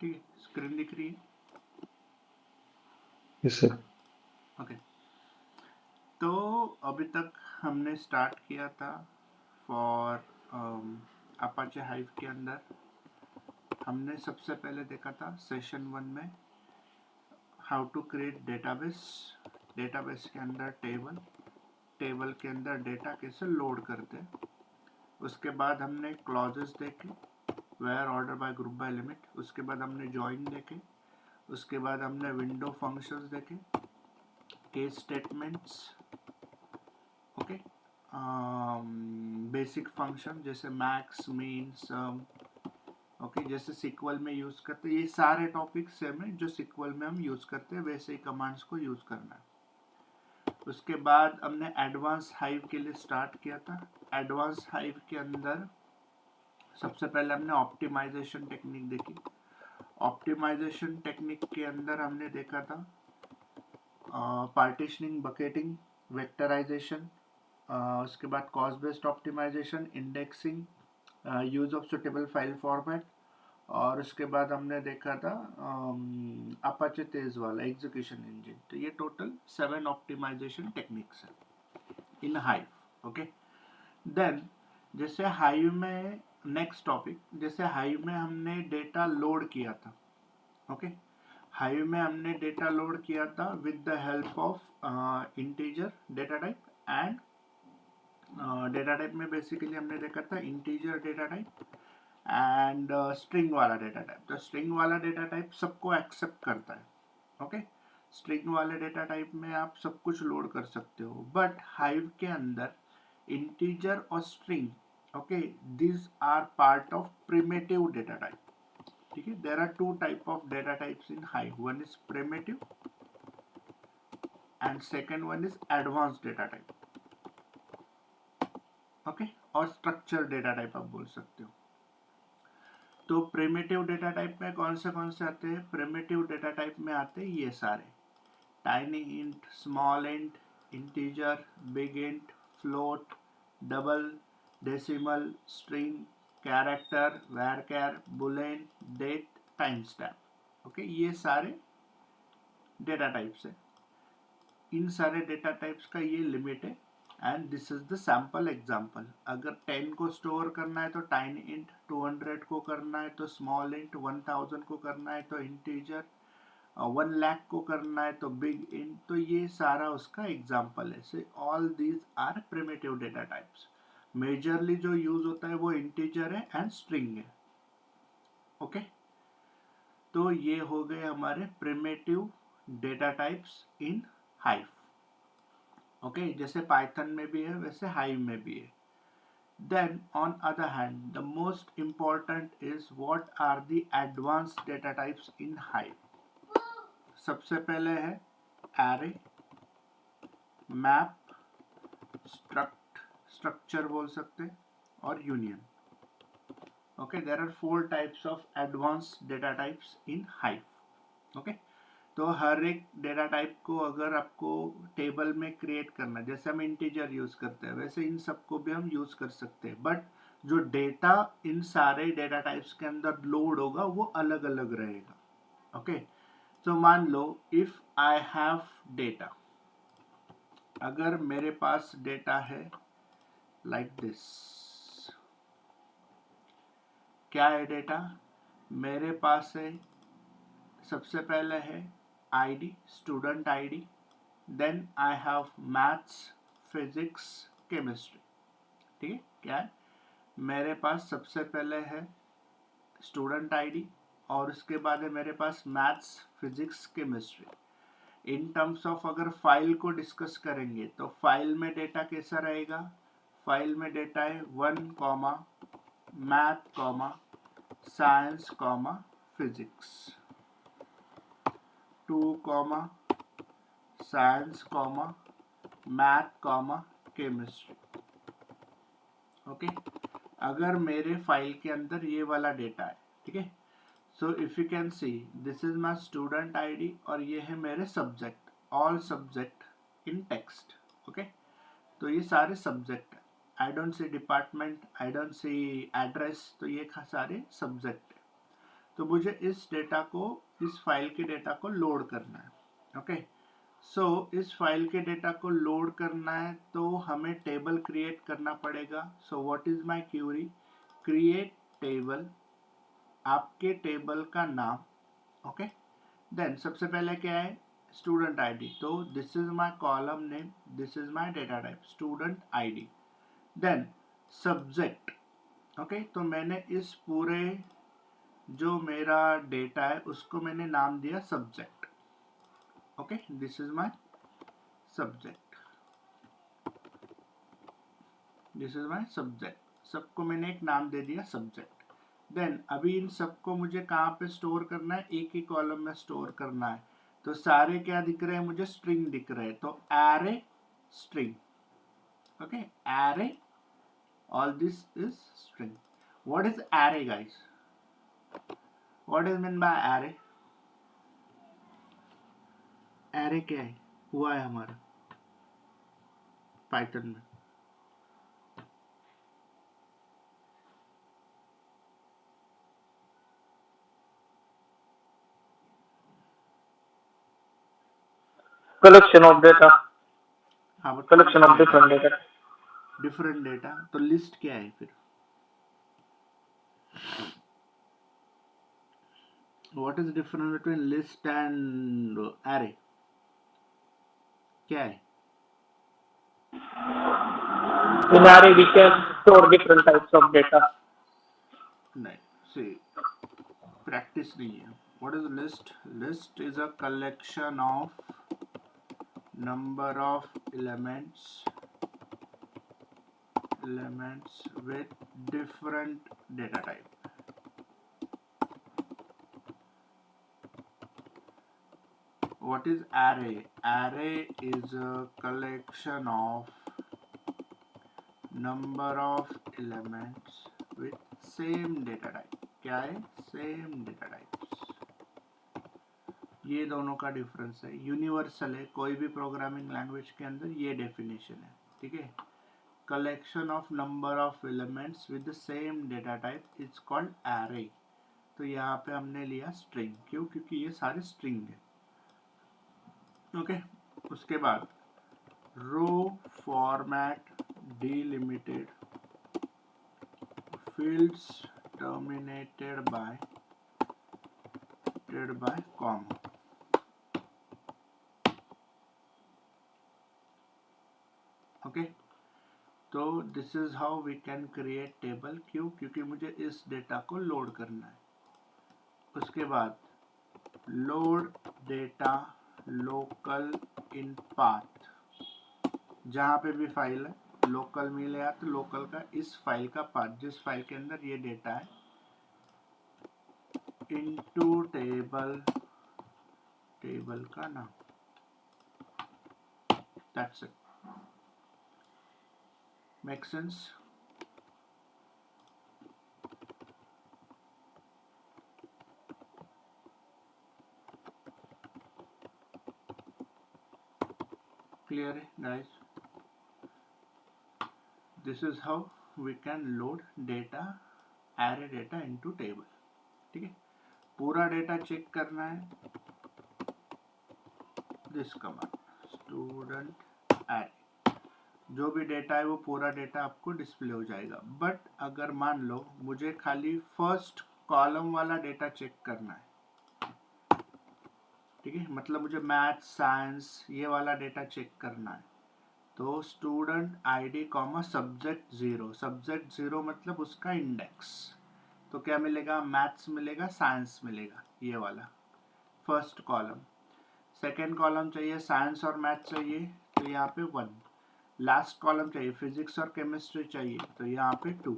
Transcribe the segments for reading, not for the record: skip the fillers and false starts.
ठीक है, स्क्रीन दिख रही है? Yes sir. ओके। तो अभी तक हमने स्टार्ट किया था फॉर अपाचे हाइव के अंदर। हमने सबसे पहले देखा था सेशन 1 में how to create database. Database के अंदर टेबल, टेबल के अंदर डेटा कैसे लोड करते हैं। उसके बाद हमने क्लॉजेस देखे, where, order, by, group, by, limit. उसके बाद हमने जॉइन देखे। उसके बाद हमने विंडो फंक्शंस देखे, case statements, okay, basic function जैसे मैक्स, मीन, सम, ओके, जैसे सिक्वल में यूज करते हैं। ये सारे टॉपिक सेम है जो सिक्वल में हम यूज करते हैं, वैसे ही कमांड्स को यूज करना है। उसके बाद हमने एडवांस हाइव के लिए स्टार्ट किया था। एडवांस हाइव के अंदर सबसे पहले हमने ऑप्टिमाइजेशन टेक्निक देखी। ऑप्टिमाइजेशन टेक्निक के अंदर हमने देखा था पार्टीशनिंग, बकेटिंग, वेक्टराइजेशन, उसके बाद cost based optimisation, indexing, use of suitable file format, और उसके बाद हमने देखा था अपाचे तेज वाला एग्जीक्यूशन इंजन। तो ये टोटल 7 ऑप्टिमाइजेशन टेक्निक्स है इन हाइव। ओके, देन जैसे हाइव में नेक्स्ट टॉपिक, जैसे हाइव में हमने डेटा लोड किया था। ओके, हाइव में हमने डेटा लोड किया था with the help of integer data type and data type में बेसिकली हमने देखा था integer data type and string वाला डेटा टाइप। तो स्ट्रिंग वाला डेटा टाइप सबको एक्सेप्ट करता है। ओके, स्ट्रिंग वाले डेटा टाइप में आप सब कुछ लोड कर सकते हो, बट हाइव के अंदर इंटीजर और string, okay, this are part of primitive data type. ठीक है, there are two type of data types in Hive, one is primitive and second one is advance data type. Okay, और structure data type आप बोल सकते हो। तो primitive data type में कौन से आते हैं? प्रिमिटिव डेटा टाइप में आते हैं ये सारे, tiny int, small int, integer, big int, float, double, decimal, string, character, varchar, boolean, date, timestamp. Okay, ये सारे डेटा टाइप्स है। इन सारे डेटा टाइप्स का ये लिमिट है and this is the sample example. अगर 10 को स्टोर करना है तो टाइनी इंट, 200 को करना है तो स्मॉल इंट, 1000 को करना है तो इंटीजर, 1 लाख को करना है तो बिग इंट। तो ये सारा उसका एग्जाम्पल है। So all these are primitive data types. Majorly जो यूज होता है वो इंटीजर है एंड स्ट्रिंग है। ओके, तो ये हो गए हमारे primitive data types in hive. Okay, जैसे पाइथन में भी है वैसे हाइव में भी है। Then on other hand, the most important is what are the advanced data types in Hive. सबसे पहले है array, map, structure बोल सकते, और union. Okay, there are 4 types of advanced data types in Hive. Okay, तो हर एक data type को अगर आपको टेबल में क्रिएट करना, जैसे हम इंटीजर यूज करते हैं वैसे इन सबको भी हम यूज कर सकते हैं, बट जो डेटा इन सारे डेटा टाइप्स के अंदर लोड होगा वो अलग अलग रहेगा। ओके, तो मान लो इफ आई हैव डेटा, अगर मेरे पास डेटा है लाइक दिस, क्या है डेटा मेरे पास है? सबसे पहले है ID, student ID, then I have maths, physics, chemistry. ठीक है, क्या है मेरे पास? सबसे पहले है स्टूडेंट आईडी और उसके बाद है मेरे पास maths, physics, chemistry. In terms of अगर फाइल को डिस्कस करेंगे तो फाइल में डेटा कैसा रहेगा? फाइल में डेटा है 1 comma math comma science comma physics, 2 comma science comma math comma chemistry. Okay, अगर मेरे फाइल के अंदर ये वाला डेटा है, ठीक है, so if you can see this is my student ID और ये है मेरे subject, all subject in text. Okay, तो ये सारे सब्जेक्ट है। I don't see department, I don't see address, तो ये सारे सब्जेक्ट है। तो मुझे इस डेटा को, इस फाइल के डेटा को लोड करना है। ओके, सो इस फाइल के डेटा को लोड करना है तो हमें टेबल क्रिएट करना पड़ेगा। So what is my query, create table, आपके टेबल का नाम। ओके, देन सबसे पहले क्या है, स्टूडेंट आईडी। तो this is my column name, this is my data type student ID. Then subject. Okay, तो मैंने इस पूरे जो मेरा डेटा है उसको मैंने नाम दिया subject. Okay, this is my subject, this is my subject. सबको मैंने एक नाम दे दिया सब्जेक्ट। देन अभी इन सबको मुझे कहाँ पे स्टोर करना है, एक ही कॉलम में स्टोर करना है। तो सारे क्या दिख रहे हैं मुझे, स्ट्रिंग दिख रहे हैं। तो array string. Okay, array, all this is string. What is array guys, what is mean by array? Array क्या है, हुआ है हमारा पाइथन में। collection of data, हाँ, बट कौन collection सा of data, different data. Different data. तो लिस्ट क्या है फिर, what is difference between list and array, क्या है? In array we can store different types of data. नहीं, सी प्रैक्टिस नहीं है। What is list, list is a collection of number of elements with different data type. What is array? Array is a collection of number of elements with same data type. क्या है, same data types। ये दोनों का difference है, universal है, कोई भी programming language के अंदर ये डेफिनेशन है। ठीक है, collection of number of elements with the same data type is called array. तो यहाँ पे हमने लिया स्ट्रिंग, क्यों, क्योंकि ये सारे स्ट्रिंग है। ओके, उसके बाद row format delimited fields terminated by comma. Okay, तो this is how we can create table. क्यों, क्योंकि मुझे इस डेटा को लोड करना है। उसके बाद लोड डेटा लोकल इन पाथ, जहाँ पे भी फाइल है लोकल मिलेगा तो लोकल का इस फाइल का पाथ, जिस फाइल के अंदर ये डेटा है, इनटू टेबल, टेबल का नाम। That's it, make sense? Clear है guys? This is how we can load data, array data into table. ठीक है, पूरा डेटा चेक करना है, दिस कमांड स्टूडेंट एरे, जो भी डेटा है वो पूरा डेटा आपको डिस्प्ले हो जाएगा। बट अगर मान लो मुझे खाली फर्स्ट कॉलम वाला डेटा चेक करना है, ठीक है, मतलब मुझे मैथ्स साइंस ये वाला डेटा चेक करना है, तो student ID comma subject zero, subject zero मतलब उसका इंडेक्स। तो क्या मिलेगा, मैथ्स मिलेगा, साइंस मिलेगा, ये वाला फर्स्ट कॉलम। सेकेंड कॉलम चाहिए साइंस और मैथ चाहिए, तो यहाँ पे 1। लास्ट कॉलम चाहिए फिजिक्स और केमिस्ट्री चाहिए, तो यहाँ पे 2।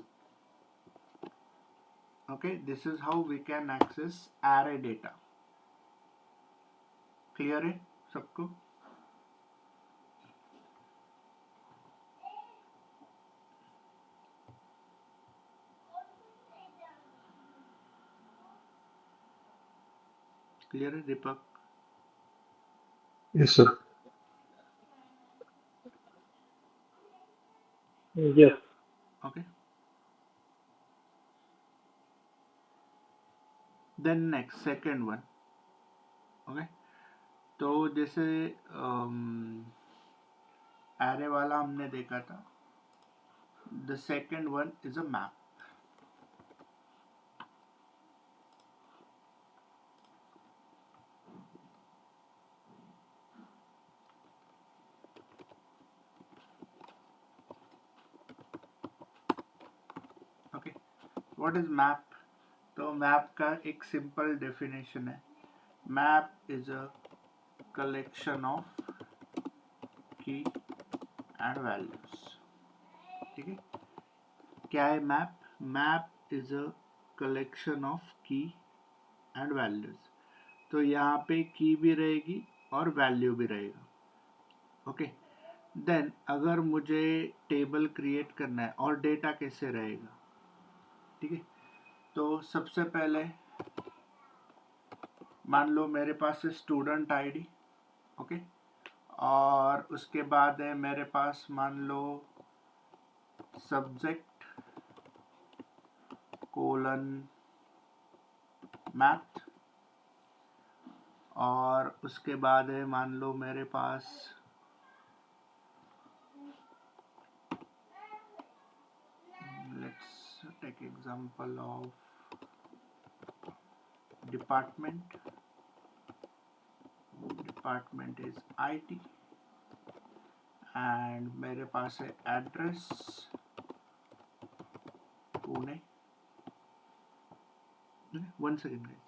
Okay, this is how we can access array data. Clear है सबको? क्लियर है Deepak? Yes, sir. Yes. Okay, then next second one, okay. तो जैसे एरे वाला हमने देखा था, the second one is a map. Okay, what is map? तो मैप का एक सिंपल डेफिनेशन है, map is a collection of की एंड वैल्यूज। ठीक है, क्या है map? Map is a collection of की एंड वैल्यूज। तो यहाँ पे की भी रहेगी और वैल्यू भी रहेगा, ओके। देन अगर मुझे टेबल क्रिएट करना है और डेटा कैसे रहेगा, ठीक है। तो सबसे पहले मान लो मेरे पास है स्टूडेंट आईडी, ओके, और उसके बाद है मेरे पास मान लो सब्जेक्ट कोलन मैथ, और उसके बाद है मान लो मेरे पास let's take example of department is IT, and मेरे पास है address Pune. One second guys,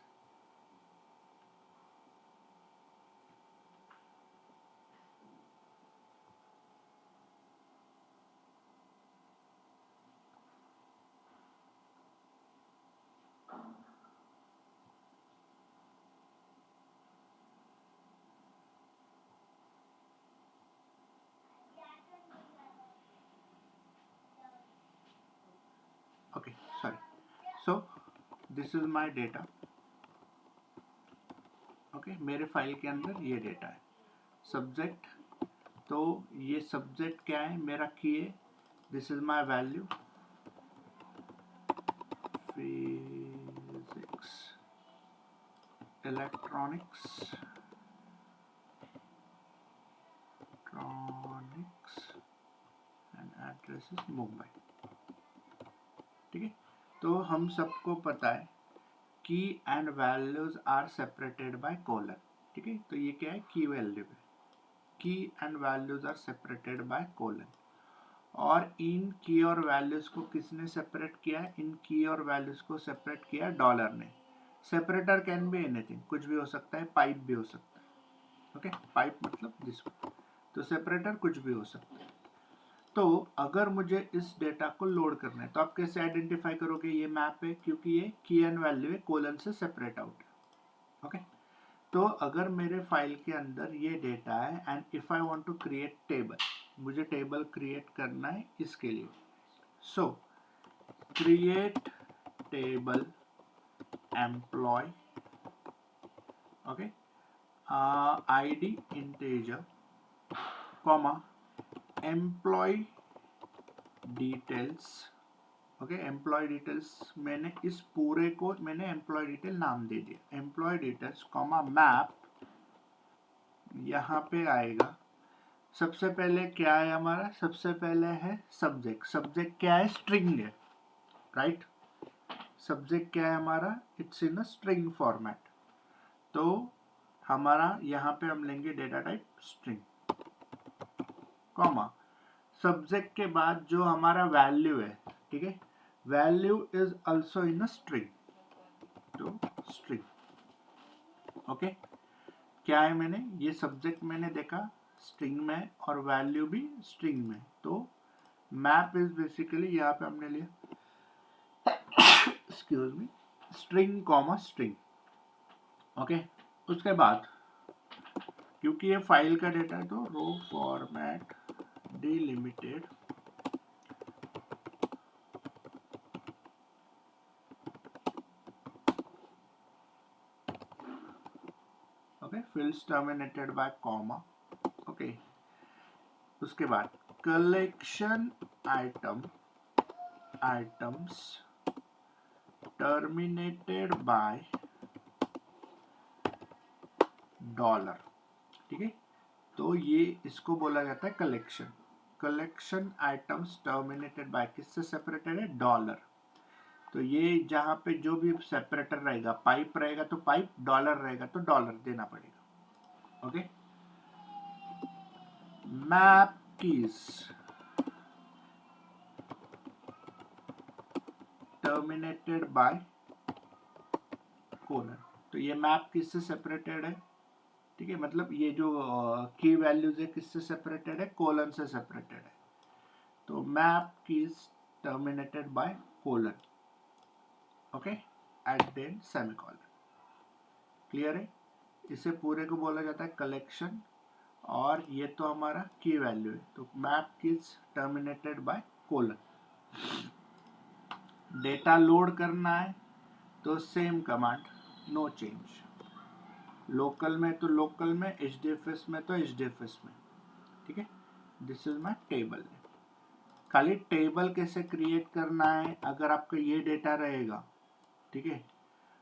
okay sorry. So this is my data, okay. मेरे फाइल के अंदर ये डेटा है सब्जेक्ट। तो ये सब्जेक्ट क्या है? मेरा की है, this is my value physics electronics and address is Mumbai. ठीक है, तो हम सबको पता है key and values are separated by colon. ठीक है, तो ये क्या है? की वैल्यू है, key and values are separated by colon. और इन की और वैल्यूज को किसने सेपरेट किया है? इन की और वैल्यूज को सेपरेट किया डॉलर ने। सेपरेटर कैन बी एनीथिंग, कुछ भी हो सकता है, पाइप भी हो सकता है, ओके। पाइप मतलब दिस, तो सेपरेटर कुछ भी हो सकता है। तो अगर मुझे इस डेटा को लोड करना है तो आप कैसे आइडेंटिफाई करोगे ये मैप है? क्योंकि ये की एंड वैल्यू है, कोलन से सेपरेट आउट है, ओके। तो अगर मेरे फाइल के अंदर ये डेटा है and if I want to create table, मुझे टेबल क्रिएट करना है इसके लिए, so create table employ, okay, ID integer comma employ details, okay. Employ details, मैंने इस पूरे को मैंने एम्प्लॉय डिटेल नाम दे दिया, एम्प्लॉय डिटेल्स कॉमा मैप। यहाँ पे आएगा सबसे पहले क्या है हमारा? सबसे पहले है सब्जेक्ट। सब्जेक्ट क्या है? स्ट्रिंग है, राइट। सब्जेक्ट क्या है हमारा? It's in a string format. तो हमारा यहाँ पे हम लेंगे data type string, comma subject के बाद जो हमारा वैल्यू है, ठीक है, value is also in a string, तो स्ट्रिंग, ओके। क्या है? मैंने ये सब्जेक्ट मैंने देखा स्ट्रिंग में और वैल्यू भी स्ट्रिंग में, तो मैप इज बेसिकली यहाँ पे हमने लिया excuse me string comma string, okay. उसके बाद क्योंकि ये फाइल का डेटा है तो row format delimited, okay, fields terminated by comma, okay. उसके बाद collection items terminated by dollar, ठीक है। तो ये इसको बोला जाता है collection. Collection items terminated by किससे सेपरेटेड है, डॉलर। तो ये जहाँ पे जो भी सेपरेटर रहेगा, पाइप रहेगा तो पाइप, डॉलर रहेगा तो डॉलर देना पड़ेगा। Okay. Map keys terminated by colon. तो ये मैप किससे सेपरेटेड है, ठीक है, मतलब ये जो की वैल्यूज है किससे सेपरेटेड है, कोलन से सेपरेटेड है। तो map keys terminated by colon, okay, at then semicolon. Clear है। इसे पूरे को बोला जाता है कलेक्शन, और ये तो हमारा की वैल्यू है। तो map keys terminated by colon. Data load करना है तो same command, no change. Local में तो लोकल में, एचडीएफएस में तो एचडीएफएस में, ठीक है। This is my table. खाली टेबल कैसे क्रिएट करना है, अगर आपका ये डेटा रहेगा, ठीक है,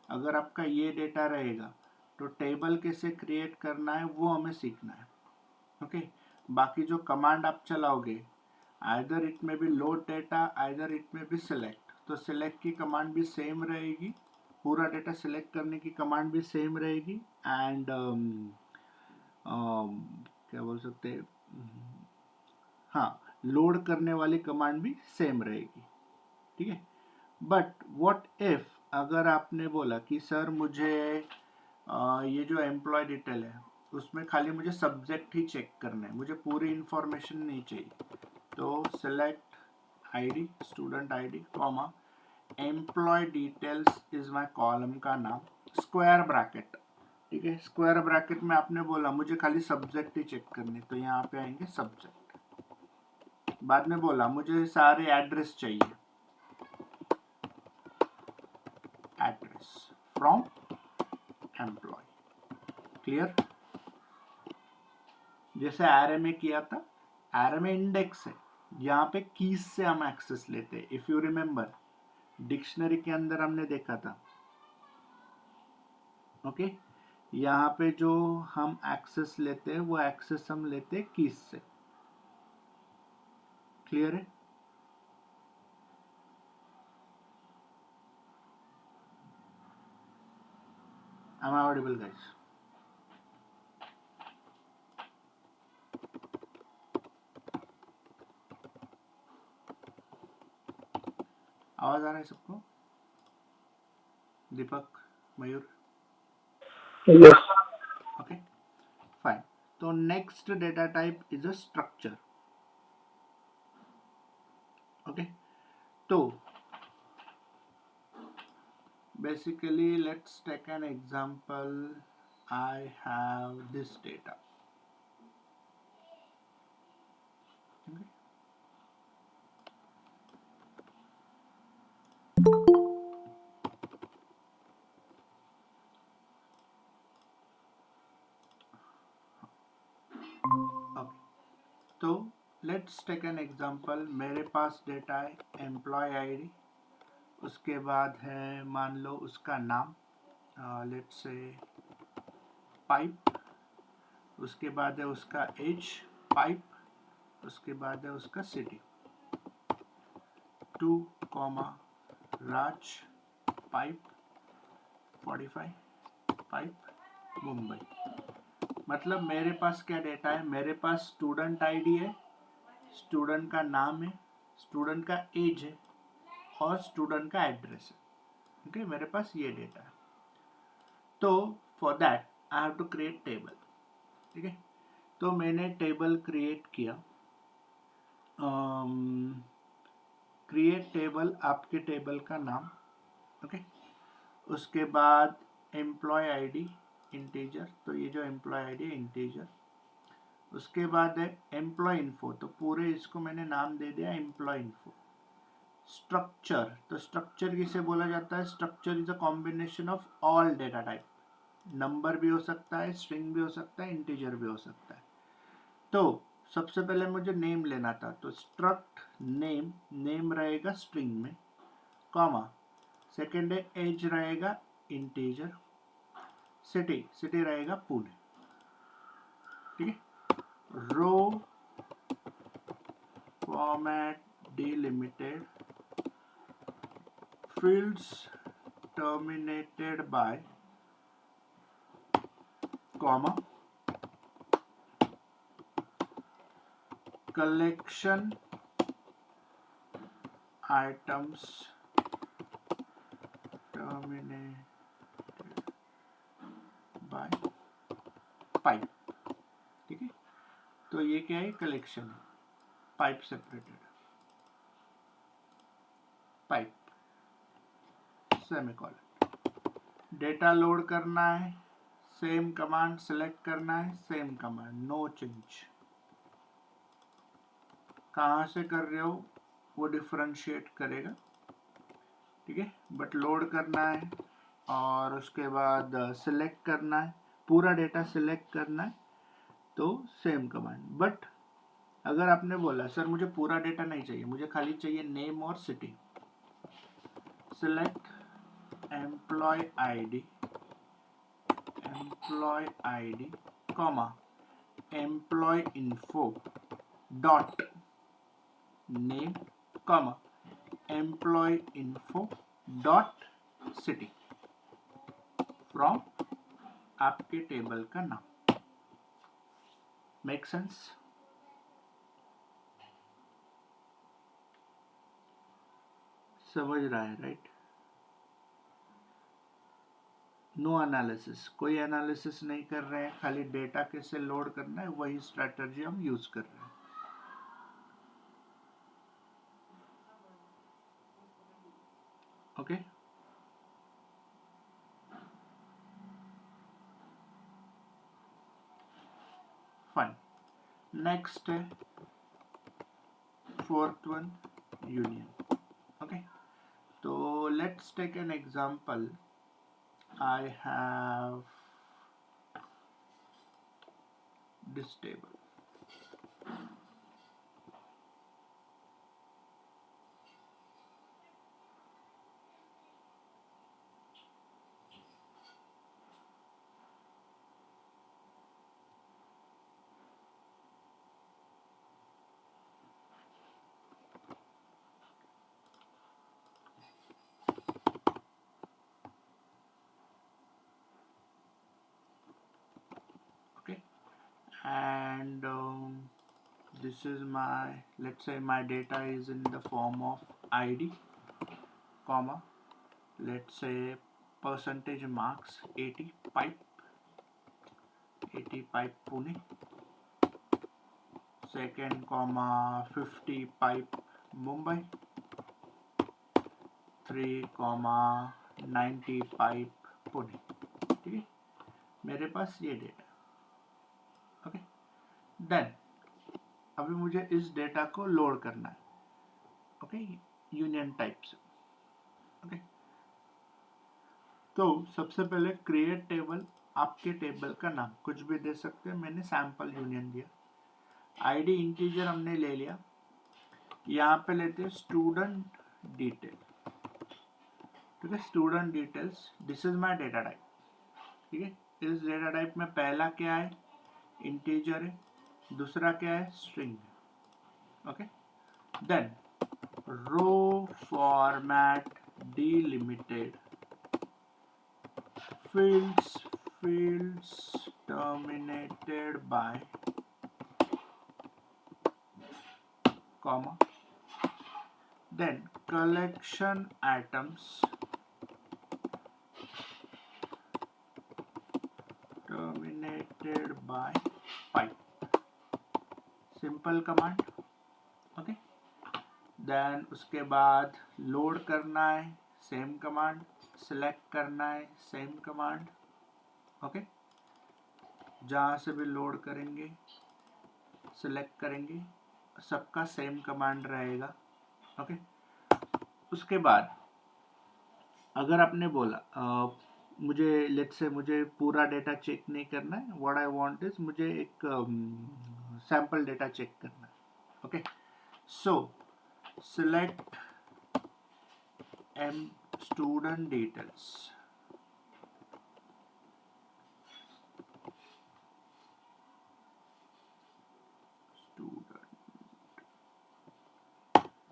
अगर आपका ये डेटा रहेगा तो टेबल कैसे क्रिएट करना है वो हमें सीखना है। ओके। बाकी जो कमांड आप चलाओगे, either it may be load data, either it may be select, तो सिलेक्ट की कमांड भी सेम रहेगी, पूरा डेटा सिलेक्ट करने की कमांड भी सेम रहेगी, एंड क्या बोल सकते हैं, हाँ, लोड करने वाली कमांड भी सेम रहेगी, ठीक है। बट व्हाट इफ अगर आपने बोला कि सर मुझे ये जो एम्प्लॉय डिटेल है उसमें खाली मुझे सब्जेक्ट ही चेक करना है, मुझे पूरी इंफॉर्मेशन नहीं चाहिए, तो select ID, student ID comma employ details is my column का नाम, स्क्वायर ब्रैकेट, ठीक है। स्क्वायर ब्रैकेट में आपने बोला मुझे खाली सब्जेक्ट ही चेक करने, तो यहाँ पे आएंगे सब्जेक्ट। बाद में बोला मुझे सारे एड्रेस चाहिए, एड्रेस फ्रॉम एम्प्लॉय। क्लियर। जैसे एरे में किया था, एरे में इंडेक्स है, यहाँ पे कीज से हम एक्सेस लेते हैं। इफ यू रिमेम्बर, डिक्शनरी के अंदर हमने देखा था, ओके। यहाँ पे जो हम एक्सेस लेते हैं वो एक्सेस हम लेते हैं कीज से। क्लियर है। Am I audible, guys? आवाज आ रहा है सबको? Deepak, Mayur, Yes. Okay fine. तो next data type is a structure, okay. तो basically let's take an example. I have this data, okay? Okay. तो लेट्स टेक एन एग्जांपल। मेरे पास डेटा है एम्प्लॉय आईडी, उसके बाद है मान लो उसका नाम, लेट्स से पाइप, उसके बाद है उसका एज पाइप, उसके बाद है उसका सिटी, 2, राज पाइप 45 पाइप मुंबई। मतलब मेरे पास क्या डेटा है, मेरे पास स्टूडेंट आईडी है, स्टूडेंट का नाम है, स्टूडेंट का एज है और स्टूडेंट का एड्रेस है, ओके। मेरे पास ये डेटा है। तो for that I have to create table, ठीक है। तो मैंने टेबल क्रिएट किया। क्रिएट टेबल, आपके टेबल का नाम, ओके। उसके बाद एम्प्लॉय आईडी इंटीजर, तो ये जो एम्प्लॉय आईडी है इंटीजर। उसके बाद है एम्प्लॉय इन्फो, तो पूरे इसको मैंने नाम दे दिया एम्प्लॉय इन्फो। स्ट्रक्चर, तो स्ट्रक्चर किसे बोला जाता है, structure is a combination of all data type, number भी हो सकता है, स्ट्रिंग भी हो सकता है, इंटीजर भी हो सकता है। तो सबसे पहले मुझे नेम लेना था, तो स्ट्रक्ट नेम, नेम रहेगा स्ट्रिंग में, कॉमा, सेकेंड है एज रहेगा इंटीजर, सिटी, सिटी रहेगा पुणे, ठीक है। Row format delimited fields terminated by comma collection items terminated by pipe। ठीक है, तो ये क्या है, कलेक्शन है, pipe separated pipe semicolon. Data load करना है, सेम कमांड, सेलेक्ट करना है, सेम कमांड, नो चेंज। कहाँ से कर रहे हो वो डिफरेंशिएट करेगा, ठीक है, बट लोड करना है और उसके बाद सिलेक्ट करना है, पूरा डेटा सिलेक्ट करना है, तो सेम कमांड। बट अगर आपने बोला सर मुझे पूरा डेटा नहीं चाहिए, मुझे खाली चाहिए नेम और city, select employ ID comma employ info dot name comma employ info dot city from आपके टेबल का नाम। Make sense? समझ रहा है, राइट? नो एनालिसिस, कोई एनालिसिस नहीं कर रहे हैं, खाली डेटा कैसे लोड करना है वही स्ट्रैटेजी हम यूज कर रहे हैं। Okay, fine. नेक्स्ट है फोर्थ वन, यूनियन। ओके, तो let's take an example. I have this table. Okay, and this is my, let's say my data is in the form of ID comma, let's say percentage marks 80 pipe Pune, second comma 50 pipe Mumbai, 3 comma 90 pipe Pune। ठीक है, मेरे पास ये data. Okay, then अभी मुझे इस data को load करना है, ओके, यूनियन टाइप से। ओके, तो सबसे पहले क्रिएट टेबल, आपके टेबल का नाम कुछ भी दे सकते हैं, मैंने सैंपल यूनियन दिया। आईडी इंटीजर हमने ले लिया, यहाँ पे लेते हैं स्टूडेंट डिटेल। ठीक है, student details, this is my data type. ठीक है, इस डेटा टाइप में पहला क्या है, इंटीजर है, दूसरा क्या है, स्ट्रिंग है। Okay, then row format delimited fields terminated by comma, then collection items terminated by pipe, simple command. Okay, then उसके बाद लोड करना है, सेम कमांड, सिलेक्ट करना है, सेम कमांड। ओके, जहाँ से भी लोड करेंगे, सिलेक्ट करेंगे, सबका सेम कमांड रहेगा। ओके, उसके बाद अगर आपने बोला मुझे लेट्स से मुझे पूरा डेटा चेक नहीं करना है, व्हाट आई वांट इज मुझे एक सैंपल डेटा चेक करना है। Okay, so select M student details,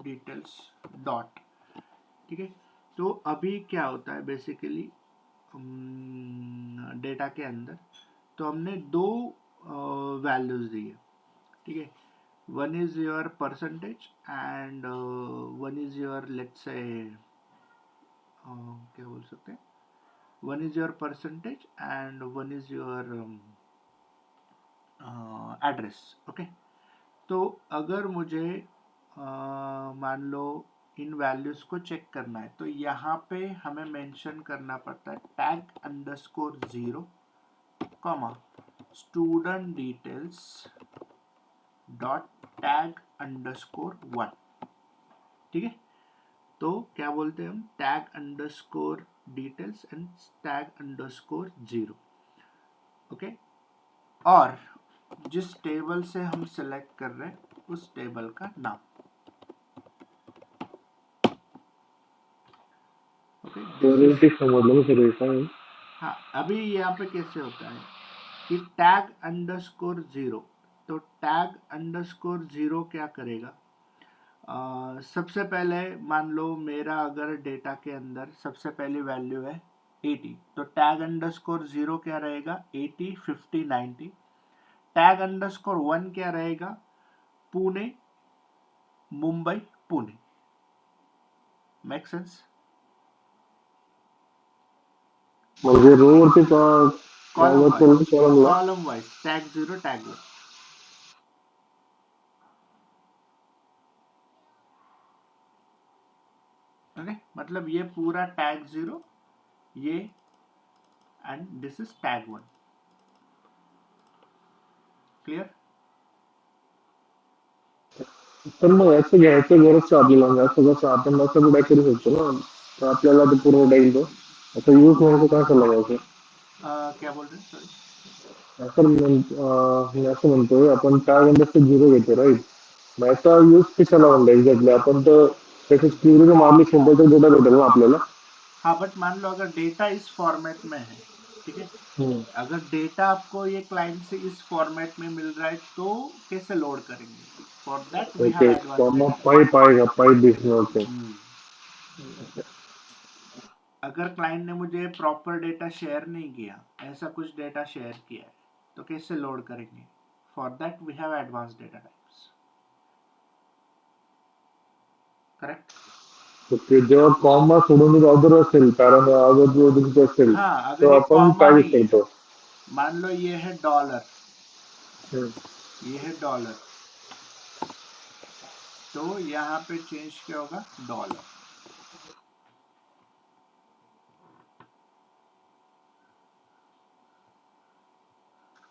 details dot. ठीक है, तो अभी क्या होता है बेसिकली डेटा के अंदर, तो हमने दो वैल्यूज दी है। ठीक है, one is your percentage and one is your let's say क्या बोल सकते हैं, one is your percentage and one is your address. Okay, तो अगर मुझे मान लो इन वैल्यूज को चेक करना है, तो यहाँ पे हमें मेंशन करना पड़ता है tag underscore 0 comma student details dot tag underscore 1। ठीक है, तो क्या बोलते हैं हम, tag underscore details and tag underscore 0। Okay, और जिस टेबल से हम सेलेक्ट कर रहे हैं उस टेबल का नाम। ओके, हाँ, अभी यहाँ पे कैसे होता है कि टैग अंडरस्कोर 0, तो टैग अंडरस्कोर 0 क्या करेगा, सबसे पहले मान लो मेरा अगर डेटा के अंदर सबसे पहली वैल्यू है 80, तो टैग अंडरस्कोर 0 क्या रहेगा, 80 50 90। टैग अंडरस्कोर 1 क्या रहेगा, पुणे मुंबई पुणे। Make sense? म्हणजे रो वरती कॉलम वाइज, कॉलमला. Column wise tag 0 tag 1। Okay, मतलब ये पूरा टैग 0, ये and this is tag 1। Clear? पण मग याचं घ्यायचं गरज का आपल्याला, म्हणजे असं कसं आपण असं कुठे करू शकतो ना, तर आपल्याला ते पूर्ण टाइम तो आता यूज व्हायचं काय असं लागायचं. क्या बोल रहे हैं, सॉरी? आपण मी असं म्हणतोय, आपण काय म्हणतो झिरो घेतो राईट, मग याचा यूज कशाला म्हणतो एक्झॅक्टली, आपण तर त्याची क्युरी मारली सिंपल तर डेटा भेटेल ना आपल्याला. हाँ, बट मान लो अगर डेटा इस फॉर्मेट में है, ठीक है, अगर डेटा आपको ये क्लाइंट से इस फॉर्मेट में मिल रहा है तो कैसे लोड करेंगे? For that we have okay, advance मग डेटा पाईप आएगा, पाईप दिसणार होते. टाइप। अगर क्लाइंट ने मुझे प्रॉपर डेटा शेयर नहीं किया, ऐसा कुछ डेटा शेयर किया है, तो कैसे लोड करेंगे? For that we have advance data types. Correct? Okay, जेव्हा कॉमा सोडून अदर असेल, कारण अदर जो तुमचं असेल, हाँ, तो अगर ये आपण कॉमा काय यूज नहीं है, करतो. मान लो ये है डॉलर, हम्म. ये है डॉलर, तो यहाँ पे चेंज क्या होगा, डॉलर।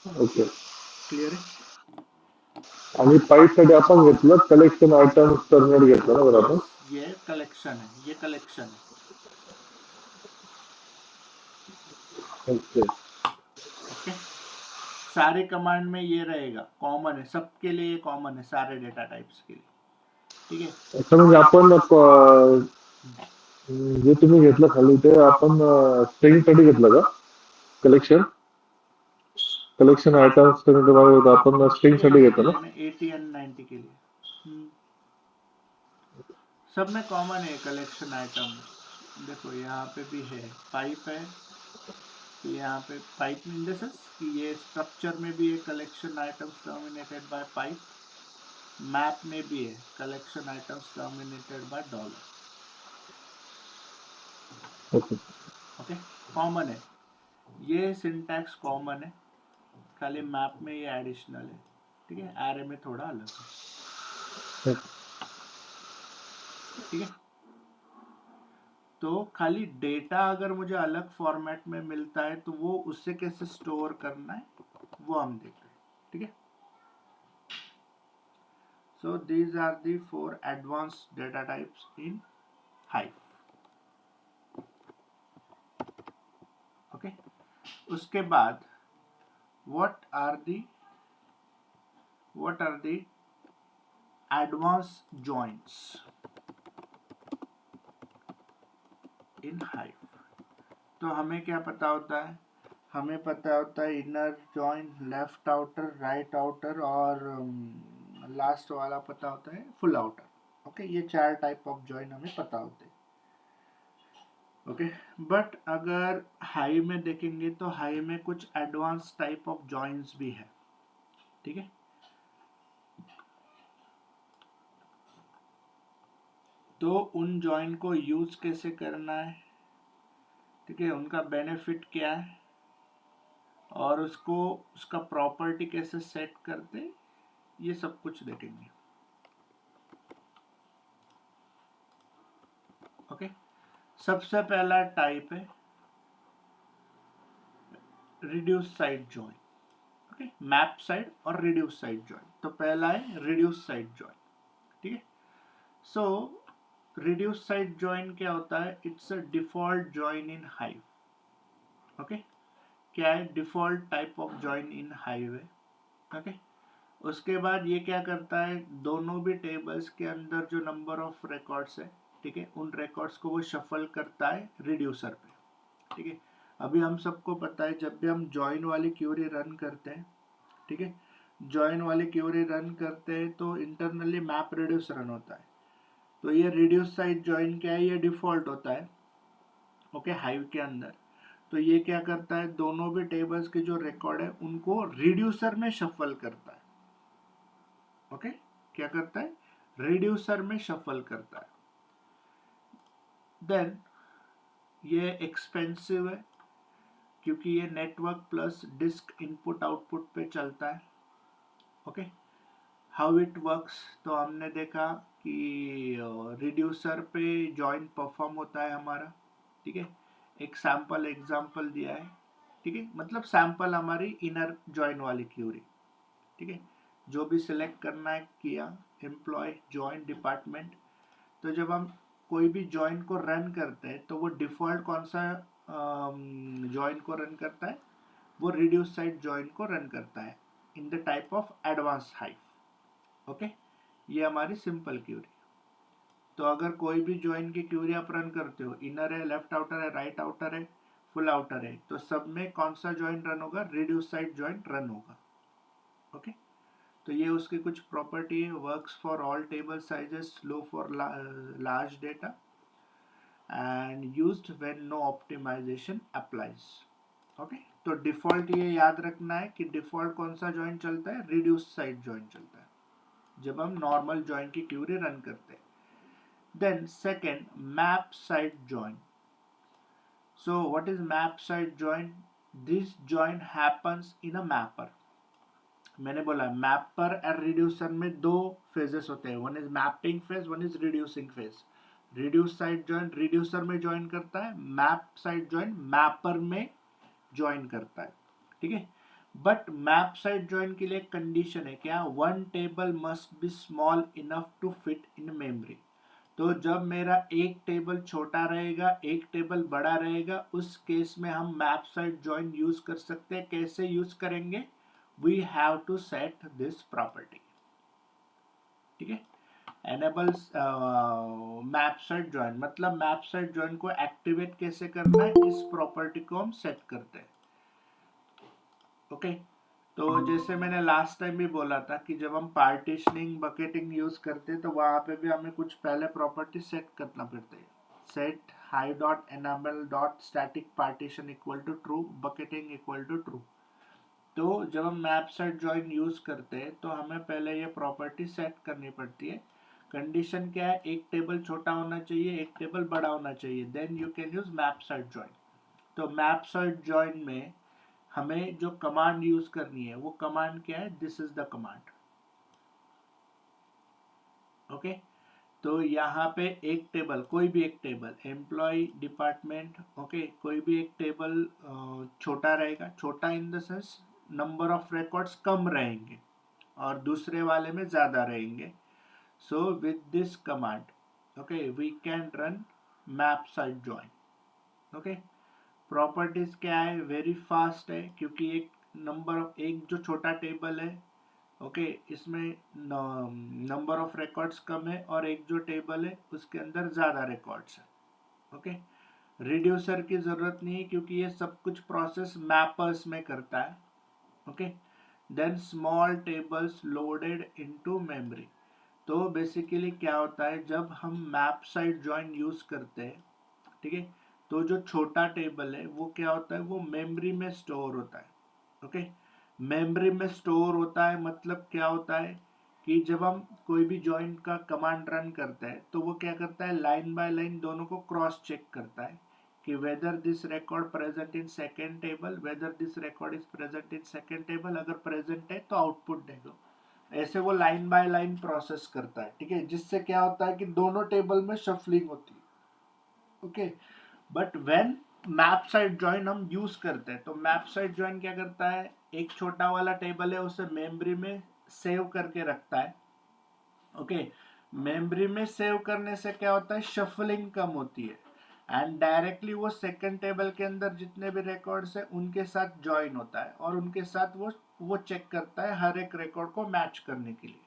ओके, क्लियर है? आणि पाईप साठी आपण घेतलं कलेक्शन आयटम टर्मिनेट घेतलं ना बरं आपण. यस, ये कलेक्शन है, ये कलेक्शन है। ओके, ओके, सारे कमांड में ये रहेगा, कॉमन है सबके लिए, ये कॉमन है सारे डेटा टाइप्स के लिए। ठीक है, असं म्हणजे आपण जे तुम्ही घेतलं खाली ते आपण स्ट्रिंग साठी घेतलं का कलेक्शन, कलेक्शन आयटम्स आपण स्ट्रिंग साठी किसके घेतो ना. लिए ना, 80 एंड 90 के लिए। सब में कॉमन है कलेक्शन आइटम्स। देखो यहाँ पे भी है, पाइप है, तो यहाँ पे पाइप इन द सेंस कि ये स्ट्रक्चर में भी है collection items dominated by pipe, map में भी है collection items dominated by dollar. Okay, okay, common है, ये सिंटैक्स कॉमन है, खाली मैप में ये एडिशनल है। ठीक है, एरे में थोड़ा अलग है। ठीक है, तो खाली डेटा अगर मुझे अलग फॉर्मेट में मिलता है तो वो उससे कैसे स्टोर करना है वो हम देख रहे हैं। ठीक है, so these are the 4 advanced data types in hive. Okay, उसके बाद what are the advance joints in hive. तो हमें क्या पता होता है, हमें पता होता है inner join, left outer, right outer और लास्ट वाला पता होता है फुल आउटर। ओके, ये 4 टाइप ऑफ जॉइन हमें पता होते हैं। ओके, बट अगर हाई में देखेंगे तो हाई में कुछ एडवांस टाइप ऑफ जॉइंस भी है। ठीक है, तो उन जॉइन को यूज कैसे करना है, ठीक है, उनका बेनिफिट क्या है और उसको उसका प्रॉपर्टी कैसे सेट करते हैं, ये सब कुछ देखेंगे। ओके, सबसे पहला टाइप है reduce side join. Okay, map side और रिड्यूस साइड जॉइन। तो पहला है रिड्यूस साइड जॉइन। ठीक है, सो रिड्यूस साइड जॉइन क्या होता है, it's a default join in hive. Okay, क्या है, default type of join in hive है। ओके, उसके बाद ये क्या करता है, दोनों भी टेबल्स के अंदर जो नंबर ऑफ रिकॉर्ड्स है, ठीक है, उन रिकॉर्ड्स को वो शफल करता है रिड्यूसर पे। ठीक है, अभी हम सबको पता है जब भी हम जॉइन वाली क्यूरी रन करते हैं, ठीक है, जॉइन वाली क्यूरी रन करते हैं तो इंटरनली मैप रिड्यूस रन होता है। तो ये रिड्यूस साइड जॉइन क्या है, ये डिफॉल्ट होता है ओके हाइव के अंदर। तो ये क्या करता है, दोनों भी टेबल्स के जो रिकॉर्ड है उनको रिड्यूसर में शफल करता है। ओके, क्या करता है, रिड्यूसर में शफल करता है। देन ये एक्सपेंसिव है क्योंकि ये network plus disk input output पे चलता है। ओके, हाउ इट वर्क्स, तो हमने देखा कि रिड्यूसर पे जॉइन परफॉर्म होता है हमारा। ठीक है, एक सैंपल एग्जांपल दिया है। ठीक है, मतलब सैंपल हमारी इनर जॉइन वाली क्यूरी। ठीक है, जो भी सिलेक्ट करना है किया, एम्प्लॉय जॉइन डिपार्टमेंट। तो जब हम कोई भी जॉइन को रन करते हैं तो वो डिफॉल्ट कौन सा जॉइन को रन करता है, वो रिड्यूस साइड जॉइन को रन करता है in the type of advance hive. Okay, ये हमारी सिंपल क्यूरी। तो अगर कोई भी जॉइन की क्यूरी आप रन करते हो, इनर है, लेफ्ट आउटर है, राइट आउटर है, फुल आउटर है, तो सब में कौन सा जॉइन रन होगा, रिड्यूस साइड जॉइन रन होगा। ओके, तो ये उसकी कुछ प्रॉपर्टी है, works for all table sizes, slow for large data and used when no optimization applies. Okay, तो डिफॉल्ट ये याद रखना है कि डिफॉल्ट कौन सा जॉइन चलता है, रिड्यूस साइड जॉइन चलता है जब हम नॉर्मल जॉइन की क्यूरी रन करते हैं। Then second, map side join. So what is map side join, this join happens in a mapper. मैंने बोला मैपर और रिड्यूसर में दो फेजेस होते हैं, one is mapping phase, one is reducing phase. Reduce side join reducer में join करता है, मैप साइड जॉइन मैपर में ज्वाइन करता है। ठीक है, बट मैप साइड जॉइन के लिए कंडीशन है क्या, one table must be small enough to fit in memory. तो जब मेरा एक टेबल छोटा रहेगा, एक टेबल बड़ा रहेगा, उस केस में हम मैप साइड जॉइन यूज कर सकते हैं। कैसे यूज करेंगे, we have to set this property. ठीक है, एनेबल्स मैप साइड जॉइन, मतलब मैप साइड जॉइन को एक्टिवेट कैसे करना है, इस प्रॉपर्टी को हम सेट करते हैं। ओके, तो जैसे मैंने लास्ट टाइम भी बोला था कि जब हम पार्टीशनिंग बकेटिंग यूज करते हैं तो वहां पे भी हमें कुछ पहले प्रॉपर्टी सेट करना पड़ता है। Set high dot enable dot static partition equal to true, bucketing equal to true. तो जब हम मैप साइड जॉइन यूज करते हैं तो हमें पहले ये प्रॉपर्टी सेट करनी पड़ती है। कंडीशन क्या है, एक टेबल छोटा होना चाहिए, एक टेबल बड़ा होना चाहिए, then you can use map side join. तो मैप साइड जॉइन में हमें जो कमांड यूज करनी है वो कमांड क्या है, this is the command. Okay, तो यहाँ पे एक टेबल, कोई भी एक टेबल, एम्प्लॉय डिपार्टमेंट, ओके, कोई भी एक टेबल छोटा रहेगा, छोटा in the sense number of records कम रहेंगे और दूसरे वाले में ज्यादा रहेंगे। So with this command okay we can run map side join. Okay, properties क्या है, वेरी फास्ट है क्योंकि एक नंबर, एक जो छोटा टेबल है ओके इसमें नंबर ऑफ रिकॉर्ड्स कम है और एक जो टेबल है उसके अंदर ज़्यादा रिकॉर्ड्स है। ओके, रिड्यूसर की ज़रूरत नहीं है क्योंकि ये सब कुछ प्रोसेस मैपर्स में करता है। Okay, then small tables loaded into memory. तो बेसिकली क्या होता है, जब हम मैप साइड जॉइन यूज करते हैं, ठीक है, तो जो छोटा टेबल है वो क्या होता है, वो मेमोरी में स्टोर होता है। ओके, मेमोरी में स्टोर होता है मतलब क्या होता है कि जब हम कोई भी जॉइन का कमांड रन करते हैं तो वो क्या करता है, लाइन बाय लाइन दोनों को क्रॉस चेक करता है कि whether this record present in second table, whether this record is present in second table, अगर प्रेजेंट है तो आउटपुट देगा। ऐसे वो लाइन बाय लाइन प्रोसेस करता है, ठीक है, जिससे क्या होता है कि दोनों टेबल में शफलिंग होती है। Okay, but when map side join हम यूज करते हैं तो मैप साइड जॉइन क्या करता है, एक छोटा वाला टेबल है उसे मेमोरी में सेव करके रखता है। ओके, मेमोरी में सेव करने से क्या होता है, शफलिंग कम होती है एंड डायरेक्टली वो सेकंड टेबल के अंदर जितने भी रिकॉर्ड्स है उनके साथ ज्वाइन होता है और उनके साथ वो चेक करता है हर एक रिकॉर्ड को मैच करने के लिए।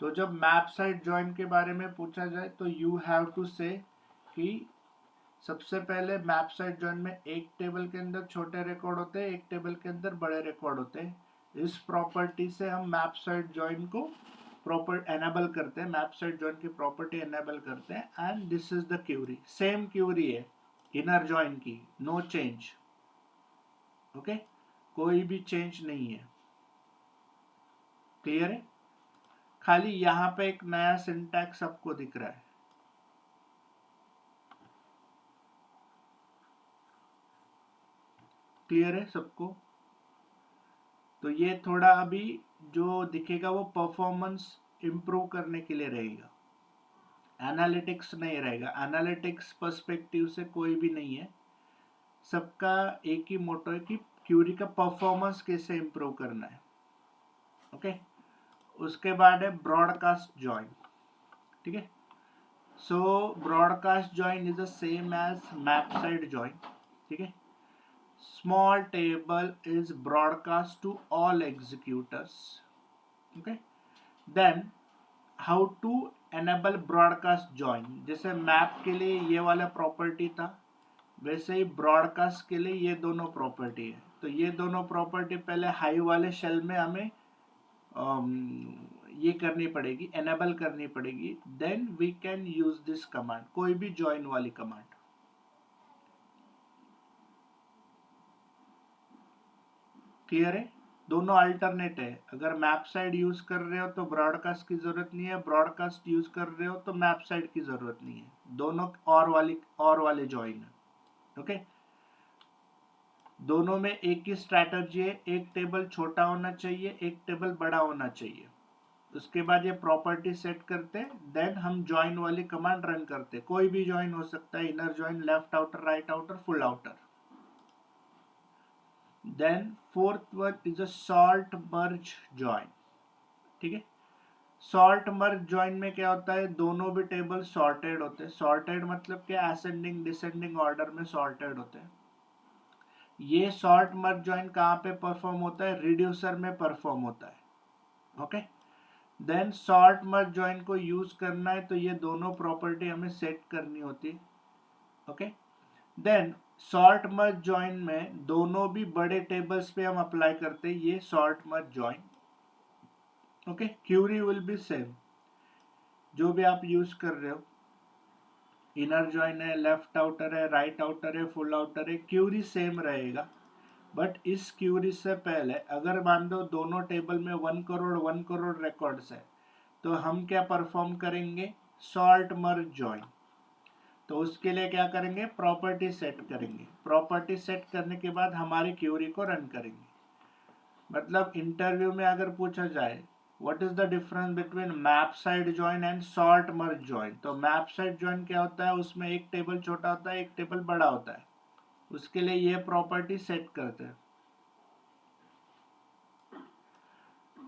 तो जब मैप साइड जॉइन के बारे में पूछा जाए तो यू हैव टू से कि सबसे पहले मैप साइड जॉइन में एक टेबल के अंदर छोटे रिकॉर्ड होते हैं, एक टेबल के अंदर बड़े रिकॉर्ड होते हैं। इस प्रॉपर्टी से हम मैप साइड जॉइन को प्रॉपर एनेबल करते हैं, मैप साइड जॉइन की प्रॉपर्टी एनेबल करते हैं and this is the query, same query है इनर जॉइन की, नो चेंज। ओके, कोई भी चेंज नहीं है, क्लियर है, खाली यहाँ पे एक नया सिंटैक्स आपको दिख रहा है। क्लियर है सबको? तो ये थोड़ा अभी जो दिखेगा वो परफॉर्मेंस इंप्रूव करने के लिए रहेगा, एनालिटिक्स नहीं रहेगा। एनालिटिक्स पर्सपेक्टिव से कोई भी नहीं है, सबका एक ही मोटो है कि क्यूरी का परफॉर्मेंस कैसे इंप्रूव करना है। ओके, उसके बाद है ब्रॉडकास्ट जॉइन, ठीक है। So broadcast join is the same as map side join, ठीक है। Small table is broadcast to all executors. Okay, then how to enable broadcast join, जैसे मैप के लिए ये वाला प्रॉपर्टी था वैसे ही ब्रॉडकास्ट के लिए ये दोनों प्रॉपर्टी है। तो ये दोनों प्रॉपर्टी पहले हाई वाले शेल में हमें ये करनी पड़ेगी, एनेबल करनी पड़ेगी, then we can use this command, कोई भी ज्वाइन वाली कमांड। क्लियर है, दोनों अल्टरनेट है। अगर मैप साइड यूज कर रहे हो तो ब्रॉडकास्ट की जरूरत नहीं है, ब्रॉडकास्ट यूज कर रहे हो तो मैप साइड की जरूरत नहीं है, दोनों और वाले ज्वाइन है। ओके, दोनों में एक ही स्ट्रैटेजी है, एक टेबल छोटा होना चाहिए, एक टेबल बड़ा होना चाहिए। उसके बाद ये प्रॉपर्टी सेट करते, देन हम ज्वाइन वाली कमांड रन करते, कोई भी ज्वाइन हो सकता है, inner join, left outer, right outer, full outer. Then fourth one is a sort merge join, ठीक है। सॉर्ट मर्ज जॉइन में क्या होता है, दोनों भी टेबल सॉर्टेड होते हैं। सॉर्टेड मतलब क्या, असेंडिंग डिसेंडिंग ऑर्डर में सॉर्टेड होते हैं। ये सॉर्ट मर्ज जॉइन कहाँ पे परफॉर्म होता है, रिड्यूसर में परफॉर्म होता है। Okay, then sort merge join को यूज करना है तो ये दोनों प्रॉपर्टी हमें सेट करनी होती है। Okay, then sort merge join में दोनों भी बड़े टेबल्स पे हम अप्लाई करते हैं ये sort merge join. Okay, query will be same, जो भी आप यूज कर रहे हो, इनर जॉइन है, लेफ्ट आउटर है, राइट आउटर है, फुल आउटर है, क्यूरी सेम रहेगा। बट इस क्यूरी से पहले अगर मान लो दोनों टेबल में 1 करोड़ रिकॉर्ड्स है तो हम क्या परफॉर्म करेंगे, सॉर्ट मर्ज जॉइन। तो उसके लिए क्या करेंगे, प्रॉपर्टी सेट करेंगे, प्रॉपर्टी सेट करने के बाद हमारी क्यूरी को रन करेंगे। मतलब इंटरव्यू में अगर पूछा जाए what is the difference between map side join and sort merge join, तो मैप साइड जॉइन क्या होता है, उसमें एक टेबल छोटा होता है, एक टेबल बड़ा होता है, उसके लिए ये प्रॉपर्टी सेट करते हैं।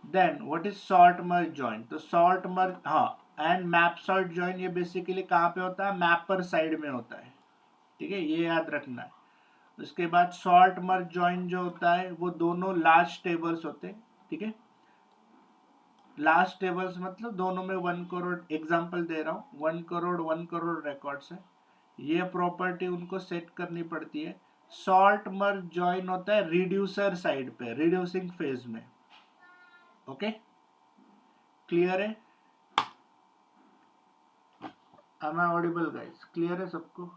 Then what is sort merge join, तो सॉर्ट मर्ज, हाँ, एंड मैप सॉर्ट जॉइन ये बेसिकली कहाँ पे होता है, मैपर साइड में होता है, ठीक है, ये याद रखना है। उसके बाद सॉर्ट मर्ज जॉइन जो होता है वो दोनों लार्ज टेबल्स होते हैं, ठीक है। लास्ट टेबल्स मतलब दोनों में 1 करोड़, एग्जांपल दे रहा हूँ, 1 करोड़ रिकॉर्ड्स है, ये प्रॉपर्टी उनको सेट करनी पड़ती है। सॉर्ट मर्ज जॉइन होता है रिड्यूसर साइड पे, रिड्यूसिंग फेज में। ओके, क्लियर है? Am I audible guys? Clear है सबको?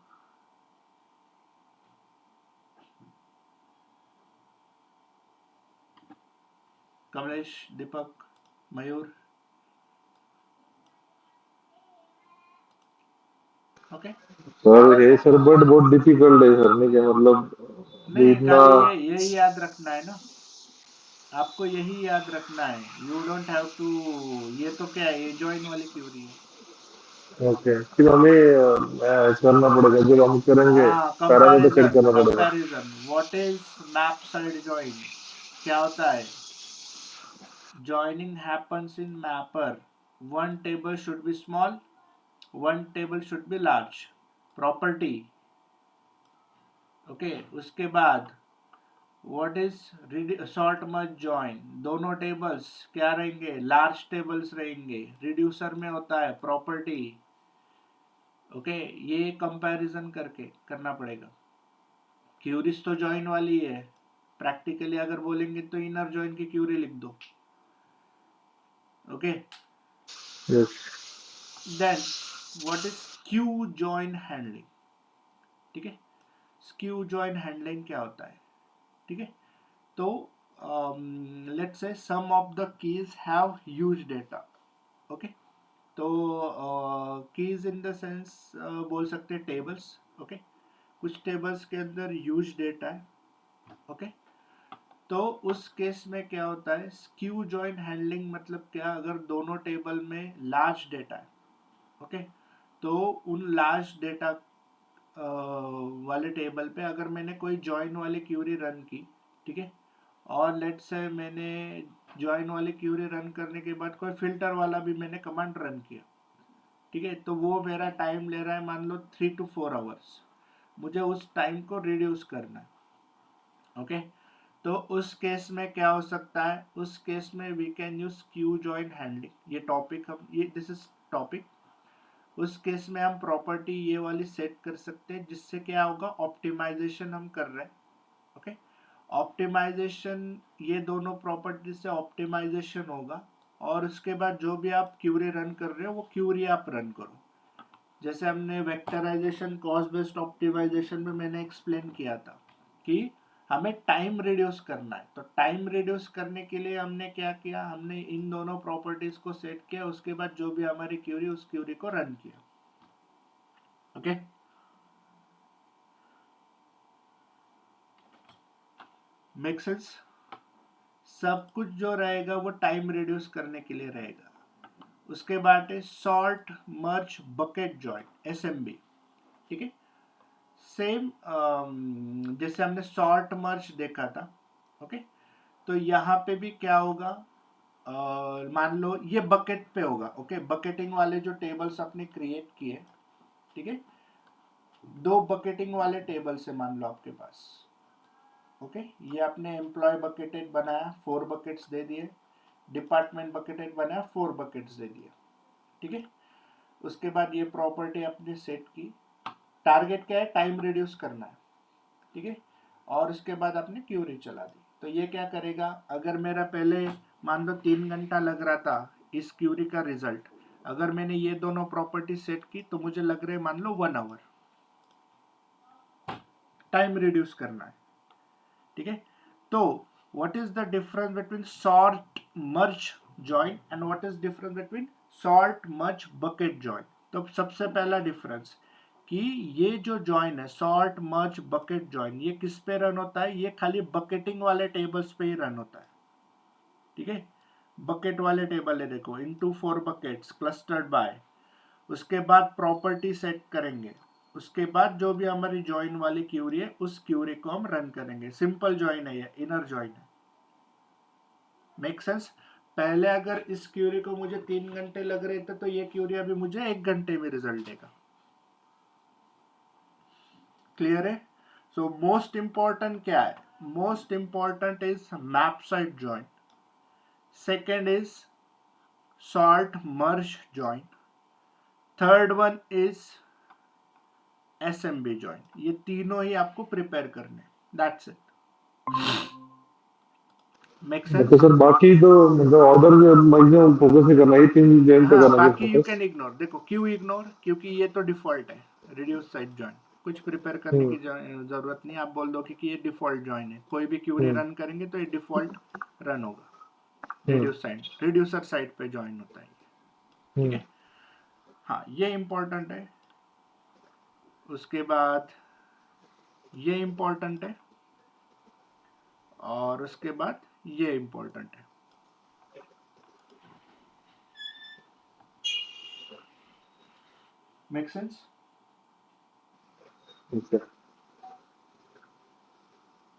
Kamlesh, Deepak, Mayur, okay? Sir hey sir but बहुत डिफिकल्ट है सर, नहीं क्या मतलब जो नहीं, इतना। खाली ये यही याद रखना है ना, आपको यही याद रखना है। यू डोंट हैव टू, ये तो क्या है, ये जॉइन वाली क्यूरी है। ओके, फिर हमें करना पड़ेगा जब हम करेंगे, हाँ, पैरामीटर सेट कंपैरिजन, करना पड़ेगा। Comparison, what is map side join, क्या होता है? Joining happens in mapper. One table should be small, one table should be large. Property. Okay, उसके बाद what is sort merge join? दोनों टेबल्स क्या रहेंगे? लार्ज टेबल्स रहेंगे। रिड्यूसर में होता है प्रॉपर्टी। ओके, ये कंपैरिजन करके करना पड़ेगा। क्यूरीज तो जॉइन वाली है, प्रैक्टिकली अगर बोलेंगे तो इनर जॉइन की क्यूरी लिख दो। Okay, yes. Then what is skew join handling? ठीक है, स्क्यू जॉइन हैंडलिंग क्या होता है? ठीक है, तो let's say some of the keys have huge data. Okay, तो कीज इन द सेंस बोल सकते हैं टेबल्स। ओके, कुछ टेबल्स के अंदर ह्यूज डेटा है। ओके, तो उस केस में क्या होता है? स्क्यू जॉइन हैंडलिंग मतलब क्या? अगर दोनों टेबल में लार्ज डेटा है, ओके, तो उन लार्ज डेटा वाले टेबल पे अगर मैंने कोई जॉइन वाली क्यूरी रन की, ठीक है, और लेट्स से मैंने जॉइन वाली क्यूरी रन करने के बाद कोई फिल्टर वाला भी मैंने कमांड रन किया, ठीक है, तो वो मेरा टाइम ले रहा है मान लो 3 to 4 आवर्स। मुझे उस टाइम को रिड्यूस करना है। ओके, तो उस केस में क्या हो सकता है? उस केस में we can use queue join handling. ये टॉपिक हम, ये दिस इज टॉपिक। उस केस में हम प्रॉपर्टी ये वाली सेट कर सकते हैं, जिससे क्या होगा? ऑप्टिमाइजेशन हम कर रहे हैं। ओके, ऑप्टिमाइजेशन, ये दोनों प्रॉपर्टी से ऑप्टिमाइजेशन होगा, और उसके बाद जो भी आप क्यूरी रन कर रहे हो वो क्यूरी आप रन करो। जैसे हमने वेक्टराइजेशन कॉस्ट बेस्ड ऑप्टिमाइजेशन में मैंने एक्सप्लेन किया था कि हमें टाइम रिड्यूस करना है, तो टाइम रिड्यूस करने के लिए हमने क्या किया? हमने इन दोनों प्रॉपर्टीज को सेट किया, उसके बाद जो भी हमारी क्यूरी, उस क्यूरी को रन किया। Okay, make sense? सब कुछ जो रहेगा वो टाइम रिड्यूस करने के लिए रहेगा। उसके बाद है sort merge bucket join, SMB. ठीक है, सेम जैसे हमने सॉर्ट मर्ज देखा था। ओके, तो यहाँ पे भी क्या होगा? मान लो ये बकेट पे होगा। ओके, बकेटिंग वाले जो टेबल्स आपने क्रिएट किए, ठीक है, 2 बकेटिंग वाले टेबल्स है मान लो आपके पास। ओके, ये आपने एम्प्लॉय बकेटेड बनाया, 4 बकेट्स दे दिए, डिपार्टमेंट बकेटेड बनाया, 4 बकेट्स दे दिए। ठीक है, उसके बाद ये प्रॉपर्टी आपने सेट की। टारगेट क्या है? टाइम रिड्यूस करना है। ठीक है, और उसके बाद आपने क्यूरी चला दी। तो ये क्या करेगा? अगर मेरा पहले मान लो 3 घंटा लग रहा था इस क्यूरी का रिजल्ट, अगर मैंने ये दोनों प्रॉपर्टी सेट की तो मुझे लग रहे मान लो 1 आवर। टाइम रिड्यूस करना है। ठीक है, तो what is the difference between sort merge join and what is difference between sort merge bucket join? तो सबसे पहला डिफरेंस कि ये जो जॉइन है सॉर्ट मर्ज बकेट जॉइन, ये किस पे रन होता है? ये खाली बकेटिंग वाले टेबल्स पे ही रन होता है। ठीक है, बकेट वाले टेबल है, देखो इनटू 4 बकेट्स क्लस्टर्ड बाय। उसके बाद प्रॉपर्टी सेट करेंगे, उसके बाद जो भी हमारी जॉइन वाली क्यूरी है उस क्यूरी को हम रन करेंगे। सिंपल जॉइन है ये, इनर जॉइन है। Make sense? पहले अगर इस क्यूरी को मुझे 3 घंटे लग रहे थे, तो ये क्यूरी अभी मुझे 1 घंटे में रिजल्ट देगा। क्लियर है? सो मोस्ट इंपॉर्टेंट क्या है? Most important is map side join, second is sort merge join, third one is SMB join. ये तीनों ही आपको प्रिपेयर करने, that's it. Make okay sense? Sir, बाकी तो मतलब ऑर्डर मैक्सिमम फोकस नहीं करना, ये 3 जन पे हाँ, करना है बाकी यू फोकस। Can ignore. देखो क्यों इग्नोर, क्योंकि ये तो डिफॉल्ट है। रिड्यूस साइट जॉइन कुछ प्रिपेयर करने हम्म की जरूरत नहीं। आप बोल दो कि ये डिफॉल्ट जॉइन है, कोई भी क्यूरी हम्म रन करेंगे तो ये डिफॉल्ट रन होगा। हम्म रिड्यूसर साइट पे जॉइन होता है ये, ठीक हम्म है। हाँ, ये इम्पोर्टेंट है। उसके बाद ये इम्पोर्टेंट है, और उसके बाद ये इम्पोर्टेंट है। Make sense? ठीक है।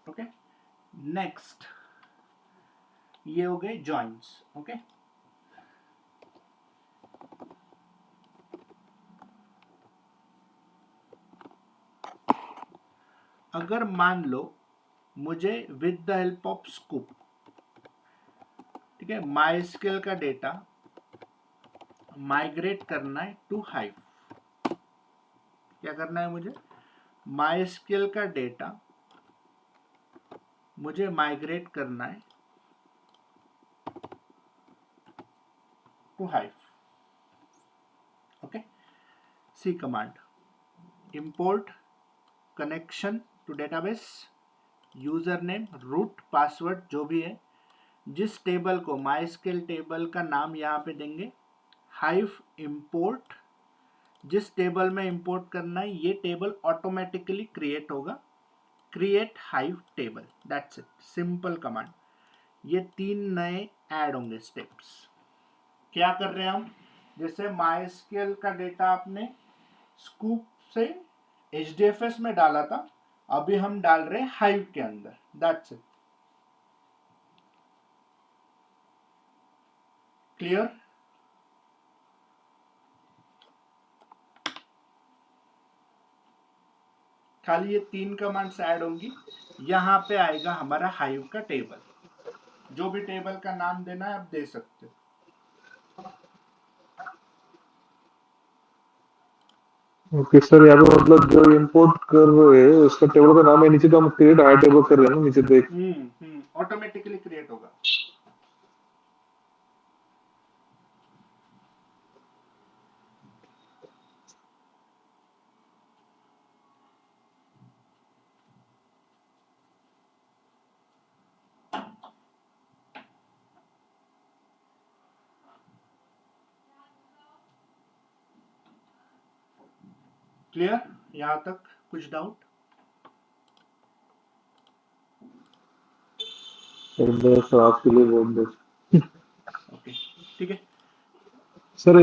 ओके, नेक्स्ट ये हो गए जॉइंट्स। ओके, अगर मान लो मुझे with the help of Sqoop, ठीक है, माई स्केल का डेटा माइग्रेट करना है टू हाइव। क्या करना है मुझे? माई स्केल का डेटा मुझे माइग्रेट करना है to hive. Okay, see command import connection to database, user name, root, password जो भी है, जिस टेबल को माइस्केल टेबल का नाम यहाँ पे देंगे हाइव इंपोर्ट। जिस टेबल में इंपोर्ट करना है ये टेबल ऑटोमेटिकली क्रिएट होगा, create hive table. That's it, simple command. ये 3 नए ऐड होंगे स्टेप्स। क्या कर रहे हैं हम? जैसे माइस्केल का डेटा आपने स्कूप से HDFS में डाला था, अभी हम डाल रहे हैं हाइव के अंदर। That's it, clear? खाली ये 3 कमांड्स ऐड होंगी, यहाँ पे आएगा हमारा हाइव का टेबल। जो भी टेबल का नाम देना है आप दे सकते हो। ओके सर, यहाँ पे मतलब जो इंपोर्ट कर रहे हैं उसका टेबल का नाम है नीचे, तो हम क्रिएट हाई टेबल कर रहे हैं ना नीचे देख। ऑटोमेटिकली क्रिएट होगा। क्लियर यहाँ तक? कुछ डाउट? सर आपके लिए बहुत बहुत ओके, ठीक है। सर।